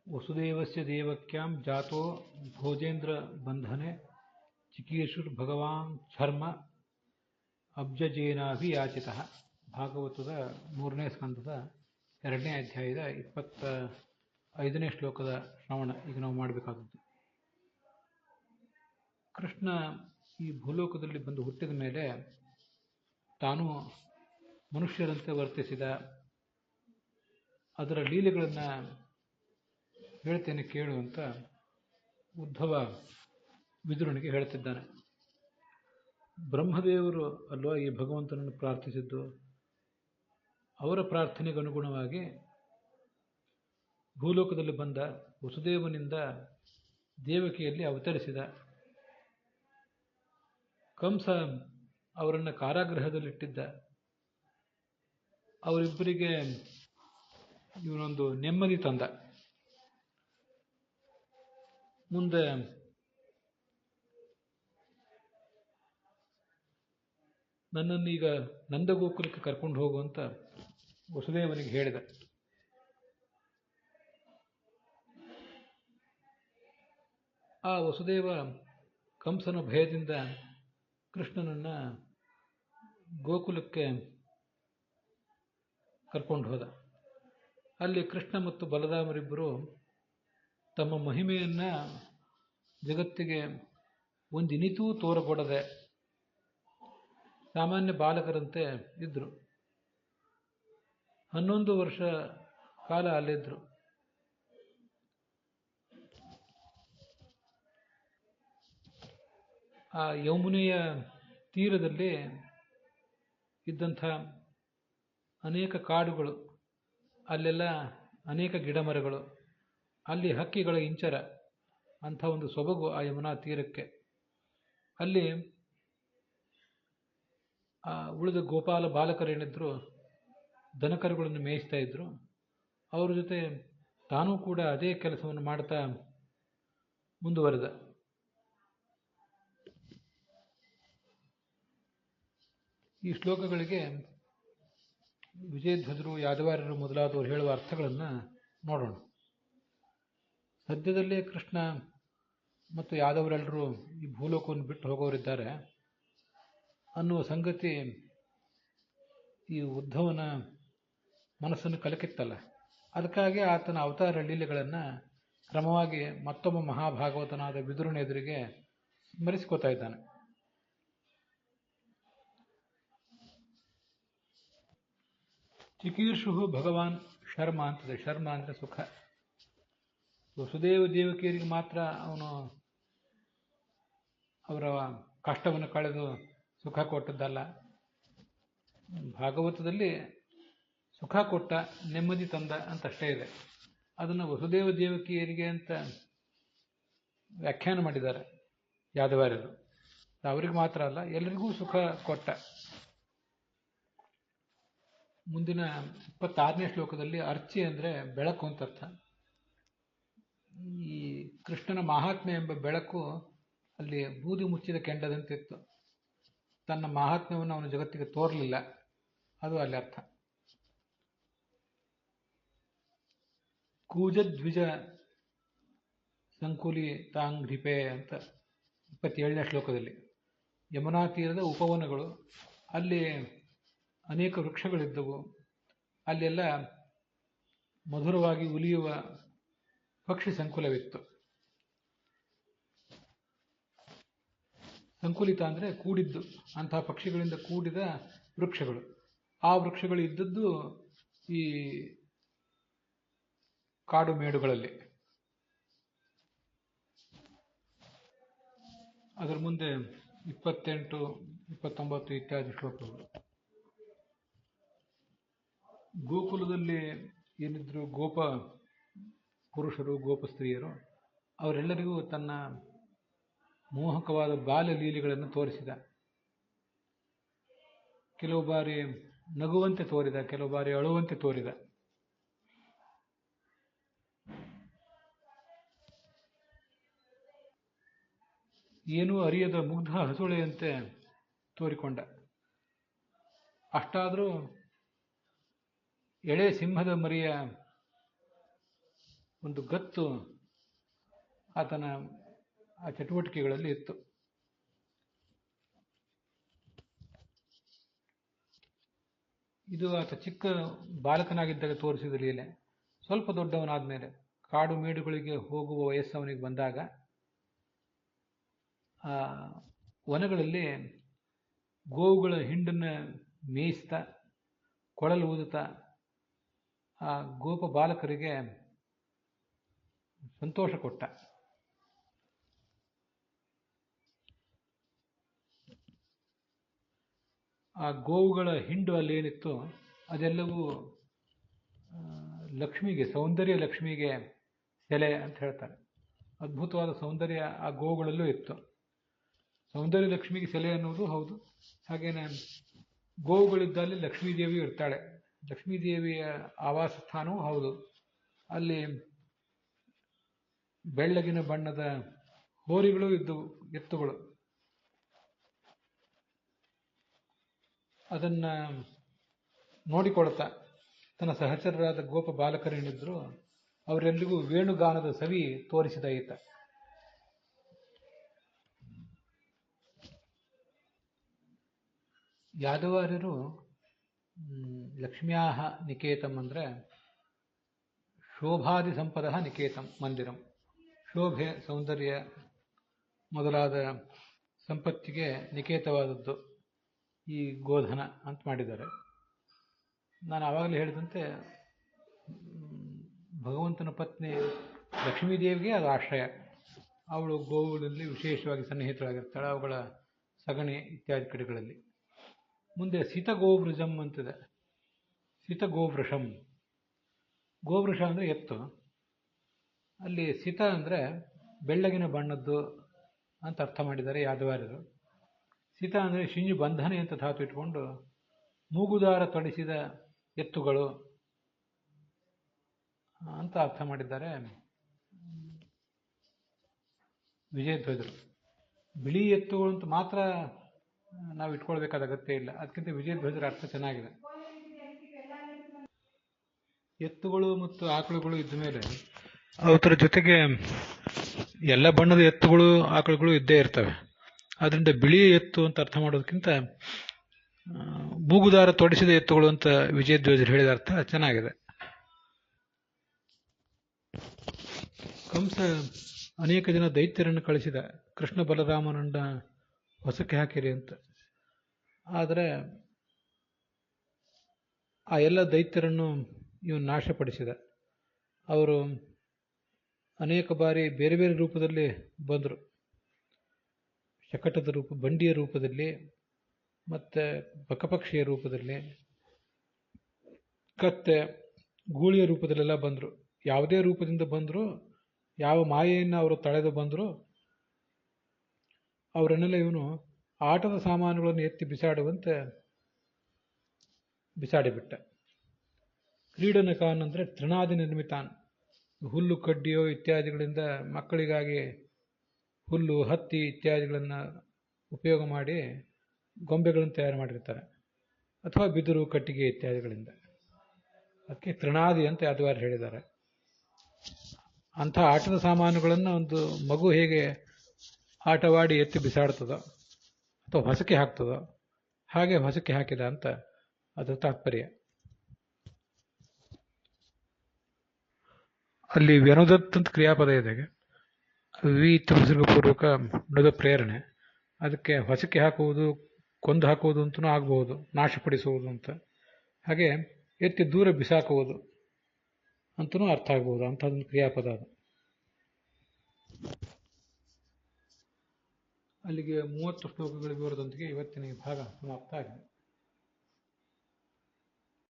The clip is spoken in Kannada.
ವಸುದೇವಸ್ಯ ದೇವಕ್ಯಾಂ ಜಾತೋ ಭೋಜೇಂದ್ರ ಬಂಧನೆ ಚಿಕೀರ್ಷುರ್ಭಗವಾನ್ ಛರ್ಮ ಅಬ್ಜಜೇನಾಭಿಯಾಚಿತಃ. ಭಾಗವತದ 3ನೇ ಸ್ಕಂದದ 2ನೇ ಅಧ್ಯಾಯದ 25ನೇ ಶ್ಲೋಕದ ಶ್ರವಣ ಈಗ ನಾವು ಮಾಡಬೇಕಾದದ್ದು. ಕೃಷ್ಣ ಈ ಭೂಲೋಕದಲ್ಲಿ ಬಂದು ಹುಟ್ಟಿದ ಮೇಲೆ ತಾನು ಮನುಷ್ಯರಂತೆ ವರ್ತಿಸಿದ ಅದರ ಲೀಲೆಗಳನ್ನು ಹೇಳ್ತೇನೆ ಕೇಳು ಅಂತ ಉದ್ಧವ ವಿದುರನಿಗೆ ಹೇಳ್ತಿದ್ದಾನೆ. ಬ್ರಹ್ಮದೇವರು ಅಲ್ವಾ ಈ ಭಗವಂತನನ್ನು ಪ್ರಾರ್ಥಿಸಿದ್ದು. ಅವರ ಪ್ರಾರ್ಥನೆಗೆ ಅನುಗುಣವಾಗಿ ಭೂಲೋಕದಲ್ಲಿ ಬಂದ ವಸುದೇವನಿಂದ ದೇವಕಿಯಲ್ಲಿ ಅವತರಿಸಿದ. ಕಂಸ ಅವರನ್ನು ಕಾರಾಗೃಹದಲ್ಲಿಟ್ಟಿದ್ದ. ಅವರಿಬ್ಬರಿಗೆ ಇವನೊಂದು ನೆಮ್ಮದಿ ತಂದ. ಮುಂದೆ ನನ್ನನ್ನೀಗ ನಂದಗೋಕುಲಕ್ಕೆ ಕರ್ಕೊಂಡು ಹೋಗುವಂತ ವಸುದೇವನಿಗೆ ಹೇಳಿದ. ಆ ವಸುದೇವ ಕಂಸನ ಭಯದಿಂದ ಕೃಷ್ಣನನ್ನ ಗೋಕುಲಕ್ಕೆ ಕರ್ಕೊಂಡು ಹೋದ. ಅಲ್ಲಿ ಕೃಷ್ಣ ಮತ್ತು ಬಲರಾಮರಿಬ್ಬರು ತಮ್ಮ ಮಹಿಮೆಯನ್ನ ಜಗತ್ತಿಗೆ ಒಂದಿನಿತೂ ತೋರಗೊಡದೆ ಸಾಮಾನ್ಯ ಬಾಲಕರಂತೆ ಇದ್ರು. 11 ವರ್ಷ ಕಾಲ ಅಲ್ಲಿದ್ರು. ಆ ಯಮುನೆಯ ತೀರದಲ್ಲಿ ಇದ್ದಂಥ ಅನೇಕ ಕಾಡುಗಳು, ಅಲ್ಲೆಲ್ಲ ಅನೇಕ ಗಿಡಮರಗಳು, ಅಲ್ಲಿ ಹಕ್ಕಿಗಳ ಇಂಚರ, ಅಂಥ ಒಂದು ಸೊಬಗು ಆ ಯಮುನಾ ತೀರಕ್ಕೆ. ಅಲ್ಲಿ ಆ ಉಳಿದ ಗೋಪಾಲ ಬಾಲಕರೇನಿದ್ರು ದನಕರುಗಳನ್ನು ಮೇಯಿಸ್ತಾ ಇದ್ರು. ಅವ್ರ ಜೊತೆ ತಾನೂ ಕೂಡ ಅದೇ ಕೆಲಸವನ್ನು ಮಾಡ್ತಾ ಮುಂದುವರೆದ. ಈ ಶ್ಲೋಕಗಳಿಗೆ ವಿಜಯಧ್ವಜರು, ಯಾದವಾರ್ಯರು ಮೊದಲಾದವರು ಹೇಳುವ ಅರ್ಥಗಳನ್ನು ನೋಡೋಣ. ಸದ್ಯದಲ್ಲೇ ಕೃಷ್ಣ ಮತ್ತು ಯಾದವರೆಲ್ಲರೂ ಈ ಭೂಲೋಕವನ್ನು ಬಿಟ್ಟು ಹೋಗೋರಿದ್ದಾರೆ ಅನ್ನುವ ಸಂಗತಿ ಈ ಉದ್ಧವನ ಮನಸ್ಸನ್ನು ಕಲಕಿತ್ತಲ್ಲ. ಅದಕ್ಕಾಗಿ ಆತನ ಅವತಾರ ಲೀಲೆಗಳನ್ನು ಕ್ರಮವಾಗಿ ಮತ್ತೊಬ್ಬ ಮಹಾಭಾಗವತನಾದ ವಿದುರನ ಎದುರಿಗೆ ಸ್ಮರಿಸ್ಕೋತಾ ಇದ್ದಾನೆ. ಚಿಕೀರ್ಷು ಭಗವಾನ್ ಶರ್ಮ ಅಂತದೆ. ಶರ್ಮ ಅಂದರೆ ಸುಖ. ವಸುದೇವ ದೇವಕಿಯರಿಗೆ ಮಾತ್ರ ಅವನು ಅವರ ಕಷ್ಟವನ್ನು ಕಳೆದು ಸುಖ ಕೊಟ್ಟದ್ದಲ್ಲ, ಭಾಗವತದಲ್ಲಿ ಸುಖ ಕೊಟ್ಟ, ನೆಮ್ಮದಿ ತಂದ ಅಂತಷ್ಟೇ ಇದೆ. ಅದನ್ನು ವಸುದೇವ ದೇವಕಿಯರಿಗೆ ಅಂತ ವ್ಯಾಖ್ಯಾನ ಮಾಡಿದ್ದಾರೆ ಯಾದವಾರ್ಯರು. ಅವರಿಗೆ ಮಾತ್ರ ಅಲ್ಲ, ಎಲ್ಲರಿಗೂ ಸುಖ ಕೊಟ್ಟ. ಮುಂದಿನ 26ನೇ ಶ್ಲೋಕದಲ್ಲಿ ಅರ್ಚಿ ಅಂದರೆ ಬೆಳಕು ಅಂತ ಅರ್ಥ. ಈ ಕೃಷ್ಣನ ಮಹಾತ್ಮೆ ಎಂಬ ಬೆಳಕು ಅಲ್ಲಿ ಬೂದಿ ಮುಚ್ಚಿದ ಕೆಂಡದಂತಿತ್ತು. ತನ್ನ ಮಹಾತ್ಮ್ಯವನ್ನು ಅವನು ಜಗತ್ತಿಗೆ ತೋರಲಿಲ್ಲ, ಅದು ಅಲ್ಲಿ ಅರ್ಥ. ಕೂಜದ್ವಿಜ ಸಂಕುಲಿ ತಾಂಘ್ರಿಪೆ ಅಂತ 27ನೇ ಶ್ಲೋಕದಲ್ಲಿ. ಯಮುನಾ ತೀರದ ಉಪವನಗಳು, ಅಲ್ಲಿ ಅನೇಕ ವೃಕ್ಷಗಳಿದ್ದವು. ಅಲ್ಲೆಲ್ಲ ಮಧುರವಾಗಿ ಉಲಿಯುವ ಪಕ್ಷಿ ಸಂಕುಲವಿತ್ತು. ಸಂಕುಲಿತ ಅಂದರೆ ಕೂಡಿದ್ದು, ಅಂತಹ ಪಕ್ಷಿಗಳಿಂದ ಕೂಡಿದ ವೃಕ್ಷಗಳು. ಆ ವೃಕ್ಷಗಳು ಇದ್ದದ್ದು ಈ ಕಾಡು ಮೇಡುಗಳಲ್ಲಿ. ಅದರ ಮುಂದೆ 28, 29 ಇತ್ಯಾದಿ ಶ್ಲೋಕಗಳು. ಗೋಕುಲದಲ್ಲಿ ಏನಿದ್ರು ಗೋಪ ಪುರುಷರು, ಗೋಪ ಸ್ತ್ರೀಯರು, ಅವರೆಲ್ಲರಿಗೂ ತನ್ನ ಮೋಹಕವಾದ ಬಾಲ್ಯ ಲೀಲೆಗಳನ್ನು ತೋರಿಸಿದ. ಕೆಲವು ಬಾರಿ ನಗುವಂತೆ ತೋರಿದ, ಕೆಲವು ಬಾರಿ ಅಳುವಂತೆ ತೋರಿದ. ಏನೂ ಅರಿಯದ ಮುಗ್ಧ ಹಸುಳೆಯಂತೆ ತೋರಿಕೊಂಡ. ಅಷ್ಟಾದರೂ ಎಳೆ ಸಿಂಹದ ಮರಿಯ ಒಂದು ಗತ್ತು ಆತನ ಆ ಚಟುವಟಿಕೆಗಳಲ್ಲಿ ಇತ್ತು. ಇದು ಆತ ಚಿಕ್ಕ ಬಾಲಕನಾಗಿದ್ದಾಗ ತೋರಿಸಿದ ಲೀಲೆ. ಸ್ವಲ್ಪ ದೊಡ್ಡವನಾದ ಮೇಲೆ ಕಾಡು ಮೇಡುಗಳಿಗೆ ಹೋಗುವ ವಯಸ್ಸು ಅವನಿಗೆ ಬಂದಾಗ ಆ ವನಗಳಲ್ಲಿ ಗೋವುಗಳ ಹಿಂಡನ್ನು ಮೇಯಿಸ್ತಾ ಕೊಳಲು ಊದುತ್ತಾ ಆ ಗೋಪ ಬಾಲಕರಿಗೆ ಸಂತೋಷ ಕೊಟ್ಟ. ಆ ಗೋವುಗಳ ಹಿಂಡು ಅಲ್ಲಿ ಏನಿತ್ತು ಅದೆಲ್ಲವೂ ಲಕ್ಷ್ಮಿಗೆ, ಸೌಂದರ್ಯ ಲಕ್ಷ್ಮಿಗೆ ಸೆಲೆ ಅಂತ ಹೇಳ್ತಾರೆ. ಅದ್ಭುತವಾದ ಸೌಂದರ್ಯ ಆ ಗೋವುಗಳಲ್ಲೂ ಇತ್ತು. ಸೌಂದರ್ಯ ಲಕ್ಷ್ಮಿಗೆ ಸೆಲೆ ಅನ್ನೋದು ಹೌದು. ಹಾಗೇನೆ ಗೋವುಗಳಿದ್ದಲ್ಲಿ ಲಕ್ಷ್ಮೀದೇವಿ ಇರ್ತಾಳೆ. ಲಕ್ಷ್ಮೀದೇವಿಯ ಆವಾಸ ಸ್ಥಾನವೂ ಹೌದು. ಅಲ್ಲಿ ಬೆಳ್ಳಗಿನ ಬಣ್ಣದ ಹೋರಿಗಳು ಇದ್ದವು, ಎತ್ತುಗಳು. ಅದನ್ನ ನೋಡಿಕೊಳ್ತಾ ತನ್ನ ಸಹಚರರಾದ ಗೋಪ ಬಾಲಕರೇನಿದ್ರು ಅವರೆಲ್ಲಿಗೂ ವೇಣುಗಾನದ ಸವಿ ತೋರಿಸಿದ ಈತ. ಯಾದವಾರ್ಯರು ಲಕ್ಷ್ಮ್ಯಾ ನಿಕೇತಂ ಅಂದರೆ ಶೋಭಾದಿ ಸಂಪದ ನಿಕೇತಂ ಮಂದಿರಂ. ಶೋಭೆ, ಸೌಂದರ್ಯ ಮೊದಲಾದ ಸಂಪತ್ತಿಗೆ ನಿಕೇತವಾದದ್ದು ಈ ಗೋಧನ ಅಂತ ಮಾಡಿದ್ದಾರೆ. ನಾನು ಆವಾಗಲೇ ಹೇಳಿದಂತೆ ಭಗವಂತನ ಪತ್ನಿ ಲಕ್ಷ್ಮೀದೇವಿಗೆ ಅದು ಆಶ್ರಯ. ಅವಳು ಗೋವುಗಳಲ್ಲಿ ವಿಶೇಷವಾಗಿ ಸನ್ನಿಹಿತಳಾಗಿರ್ತಾಳೆ, ಅವುಗಳ ಸಗಣಿ ಇತ್ಯಾದಿ ಕಡೆಗಳಲ್ಲಿ. ಮುಂದೆ ಸಿತಗೋವೃಜಂ ಅಂತಿದೆ. ಸಿತಗೋವೃಷಂ, ಗೋವೃಷ ಅಂದರೆ ಎತ್ತು. ಅಲ್ಲಿ ಸಿತ ಅಂದರೆ ಬೆಳ್ಳಗಿನ ಬಣ್ಣದ್ದು ಅಂತ ಅರ್ಥ ಮಾಡಿದ್ದಾರೆ ಯಾದವಾರ್ಯರು. ಸಿತ ಅಂದರೆ ಶಿಂಜು ಬಂಧನೆ ಅಂತ ಧಾತು ಇಟ್ಕೊಂಡು ಮೂಗುದಾರ ತೊಡಿಸಿದ ಎತ್ತುಗಳು ಅಂತ ಅರ್ಥ ಮಾಡಿದ್ದಾರೆ ವಿಜಯಧ್ವಜರು. ಬಿಳಿ ಎತ್ತುಗಳು ಅಂತ ಮಾತ್ರ ನಾವು ಇಟ್ಕೊಳ್ಬೇಕಾದ ಅಗತ್ಯ ಇಲ್ಲ, ಅದಕ್ಕಿಂತ ವಿಜಯಧ್ವಜರ ಅರ್ಥ ಚೆನ್ನಾಗಿದೆ. ಎತ್ತುಗಳು ಮತ್ತು ಆಕಳುಗಳು ಇದ್ದ ಮೇಲೆ ಅವರ ಜೊತೆಗೆ ಎಲ್ಲ ಬಣ್ಣದ ಎತ್ತುಗಳು ಆಕಳುಗಳು ಇದ್ದೇ ಇರ್ತವೆ. ಅದರಿಂದ ಬಿಳಿ ಎತ್ತು ಅಂತ ಅರ್ಥ ಮಾಡೋದಕ್ಕಿಂತ ಮೂಗುದಾರ ತೊಡಿಸಿದ ಎತ್ತುಗಳು ಅಂತ ವಿಜಯಧ್ವಜರು ಹೇಳಿದ ಅರ್ಥ ಚೆನ್ನಾಗಿದೆ. ಕಂಸ ಅನೇಕ ಜನ ದೈತ್ಯರನ್ನು ಕಳಿಸಿದ, ಕೃಷ್ಣ ಬಲರಾಮನನ್ನ ಹೊಸಕ್ಕೆ ಹಾಕಿರಿ ಅಂತ. ಆದರೆ ಆ ಎಲ್ಲ ದೈತ್ಯರನ್ನು ಇವನು ನಾಶಪಡಿಸಿದ. ಅವರು ಅನೇಕ ಬಾರಿ ಬೇರೆ ಬೇರೆ ರೂಪದಲ್ಲಿ ಬಂದರು. ಶಕಟದ ರೂಪ, ಬಂಡಿಯ ರೂಪದಲ್ಲಿ, ಮತ್ತು ಬಕಪಕ್ಷಿಯ ರೂಪದಲ್ಲಿ, ಕತ್ತೆ, ಗೂಳಿಯ ರೂಪದಲ್ಲೆಲ್ಲ ಬಂದರು. ಯಾವುದೇ ರೂಪದಿಂದ ಬಂದರೂ, ಯಾವ ಮಾಯೆಯನ್ನು ಅವರು ತಳೆದು ಬಂದರೂ ಅವರನ್ನೆಲ್ಲ ಇವನು ಆಟದ ಸಾಮಾನುಗಳನ್ನು ಎತ್ತಿ ಬಿಸಾಡುವಂತೆ ಬಿಸಾಡಿಬಿಟ್ಟ. ಕ್ರೀಡನಕಾನ್ ಅಂದರೆ ತೃಣಾದಿ ನಿರ್ಮಿತಾನ್, ಹುಲ್ಲು ಕಡ್ಡಿಯೋ ಇತ್ಯಾದಿಗಳಿಂದ ಮಕ್ಕಳಿಗಾಗಿ ಹುಲ್ಲು, ಹತ್ತಿ ಇತ್ಯಾದಿಗಳನ್ನು ಉಪಯೋಗ ಮಾಡಿ ಗೊಂಬೆಗಳನ್ನು ತಯಾರು ಮಾಡಿರ್ತಾರೆ, ಅಥವಾ ಬಿದಿರು, ಕಟ್ಟಿಗೆ ಇತ್ಯಾದಿಗಳಿಂದ. ಅದಕ್ಕೆ ತೃಣಾದಿ ಅಂತ ಯಾದವಾರ್ಯರು ಹೇಳಿದ್ದಾರೆ. ಅಂಥ ಆಟದ ಸಾಮಾನುಗಳನ್ನು ಒಂದು ಮಗು ಹೇಗೆ ಆಟವಾಡಿ ಎತ್ತಿ ಬಿಸಾಡ್ತದೋ ಅಥವಾ ಹೊಸಕೆ ಹಾಕ್ತದೋ ಹಾಗೆ ಹೊಸಕೆ ಹಾಕಿದ ಅಂತ ಅದರ ತಾತ್ಪರ್ಯ. ಅಲ್ಲಿ ವ್ಯನುದತ್ ಅಂತ ಕ್ರಿಯಾಪದ ಇದೆ. ವಿ ವಿಸರ್ಗಪೂರ್ವಕ ನುದ ಪ್ರೇರಣೆ. ಅದಕ್ಕೆ ಹೊಸಕೆ ಹಾಕುವುದು, ಕೊಂದು ಹಾಕುವುದು ಅಂತಲೂ ಆಗಬಹುದು, ನಾಶಪಡಿಸುವುದು ಅಂತ. ಹಾಗೆ ಎತ್ತಿ ದೂರ ಬಿಸಾಕುವುದು ಅಂತಲೂ ಅರ್ಥ ಆಗ್ಬೋದು. ಅಂಥದ್ದೊಂದು ಕ್ರಿಯಾಪದ ಅದು. ಅಲ್ಲಿಗೆ 30 ಶ್ಲೋಕಗಳ ವಿವರದೊಂದಿಗೆ ಇವತ್ತಿನ ಈ ಭಾಗ ಸಮಾಪ್ತ ಆಗಿದೆ.